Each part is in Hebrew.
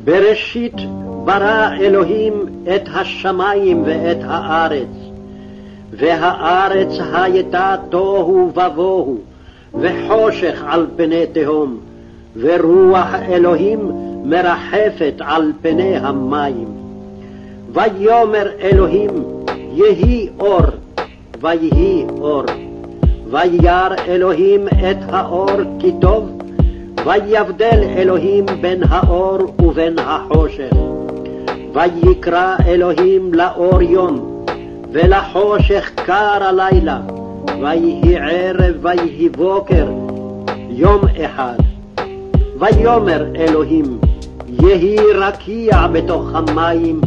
בראשית ברא אלוהים את השמיים ואת הארץ, והארץ הייתה תוהו ובוהו, וחושך על פני תהום, ורוח אלוהים מרחפת על פני המים. ויאמר אלוהים, יהי אור, ויהי אור. וירא אלוהים את האור כי טוב, ויבדל אלוהים בין האור ובין החושך. ויקרא אלוהים לאור יום, ולחושך קר הלילה, ויהי ערב ויהי בוקר, יום אחד. ויאמר אלוהים, יהי רקיע בתוך המים,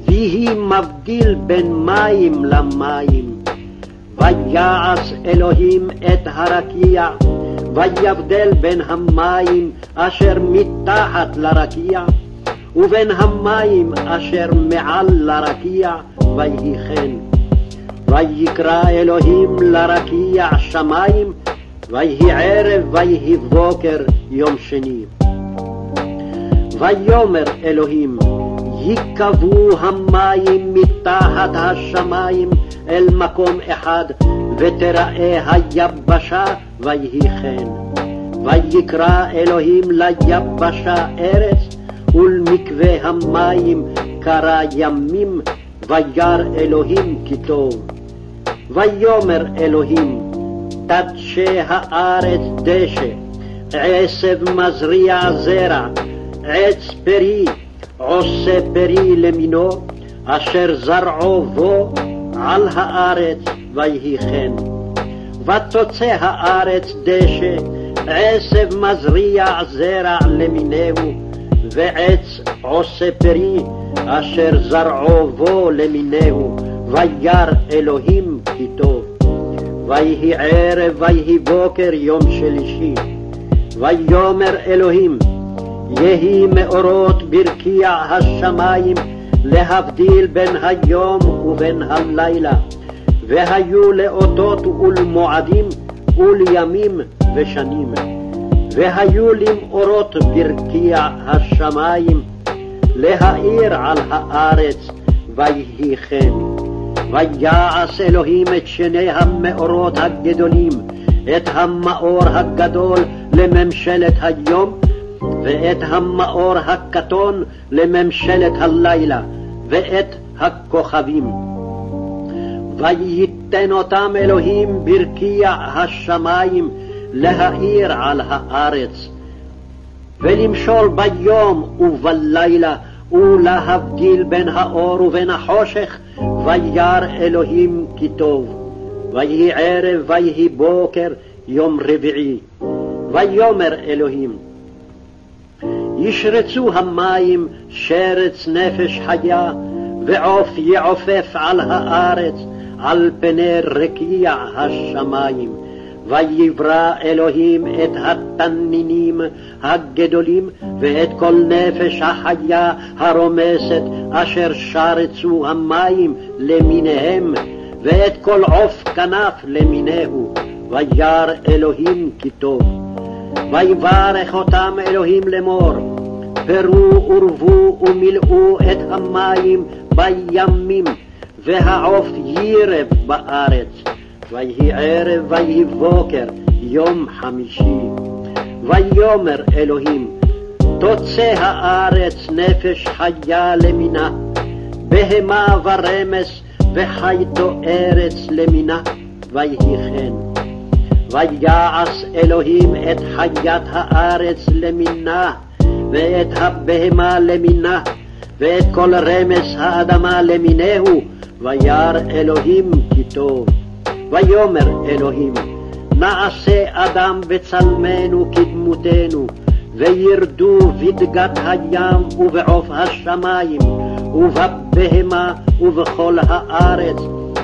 ויהי מבדיל בין מים למים. ויעש אלוהים את הרקיע, ויבדל בין המים אשר מתחת לרקיע, ובין המים אשר מעל לרקיע, ויהי כן. ויקרא אלוהים לרקיע שמיים, ויהי ערב ויהי בוקר, יום שני. ויאמר אלוהים, יקבעו המים מתחת השמיים אל מקום אחד, ותראה היבשה, ויהי כן. ויקרא אלוהים ליבשה ארץ, ולמקווה המים קרא ימים, וירא אלוהים כי טוב. ויאמר אלוהים, תדשה הארץ דשא, עשב מזריע זרע, עץ פרי עושה פרי למינו, אשר זרעו בו על הארץ, ויהי כן. ותוצא הארץ דשא, עשב מזריע זרע למינהו, ועץ עושה פרי אשר זרעו בו למינהו, וירא אלוהים כי טוב. ויהי ערב ויהי בוקר, יום שלישי. ויאמר אלוהים, יהי מאורות ברקיע השמיים, להבדיל בין היום ובין הלילה, והיו לאותות ולמועדים ולימים ושנים. והיו למאורות ברקיע השמיים, להאיר על הארץ, ויהי כן. ויעש אלוהים את שני המאורות הגדולים, את המאור הגדול לממשלת היום, ואת המאור הקטון לממשלת הלילה, ואת הכוכבים. וייתן אותם אלוהים ברקיע השמיים, להאיר על הארץ, ולמשול ביום ובלילה, ולהבדיל בין האור ובין החושך. וירא אלוהים כי טוב. ויהי ערב ויהי בוקר, יום רביעי. ויאמר אלוהים, ישרצו המים שרץ נפש חיה, ועוף יעופף על הארץ, על פני רקיע השמיים. ויברא אלוהים את התנינים הגדולים, ואת כל נפש החיה הרומסת, אשר שרצו המים למיניהם, ואת כל עוף כנף למיניהו. וירא אלוהים כי טוב. ויברך אותם אלוהים לאמור, פרו ורבו ומילאו את המים בימים, והעוף יירב בארץ. ויהי ערב ויהי בוקר, יום חמישי. ויאמר אלוהים, תוצא הארץ נפש חיה למינה, בהמה ורמס וחייתו ארץ למינה, ויהי כן. ויעש אלוהים את חיית הארץ למינה, ואת הבהמה למינה, ואת כל רמס האדמה למינהו, וירא אלוהים כי טוב. ויאמר אלוהים, נעשה אדם בצלמנו כדמותנו, וירדו בדגת הים ובעוף השמיים, ובבהמה ובכל הארץ,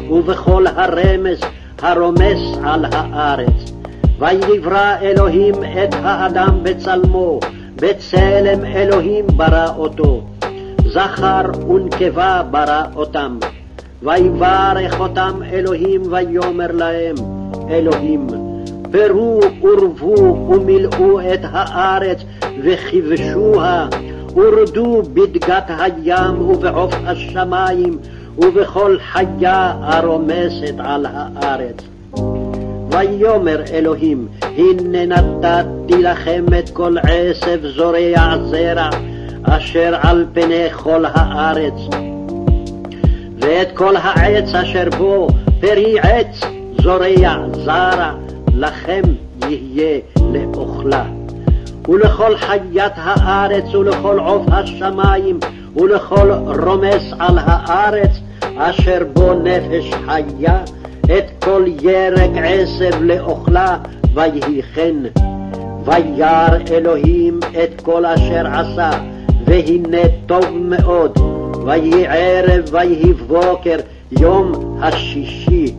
ובכל הרמס הרומס על הארץ. ויברא אלוהים את האדם בצלמו, בצלם אלוהים ברא אותו, זכר ונקבה ברא אותם. ויברך אותם אלוהים ויאמר להם, אלוהים, פרו ורבו ומילאו את הארץ וכבשוה, ורדו בדגת הים ובעוף השמים ובכל חיה הרומסת על הארץ. ויאמר אלוהים, הנה נתתי לכם את כל עשב זורע זרע אשר על פני כל הארץ, ואת כל העץ אשר בו פרי עץ זורע זרע לכם יהיה לאוכלה. ולכל חיית הארץ ולכל עוף השמים ולכל רומס על הארץ אשר בו נפש חיה, את כל ירק עשב לאוכלה, ויהי כן. וירא אלוהים את כל אשר עשה, והנה טוב מאוד. ויהי ערב ויהי בוקר יום השישי.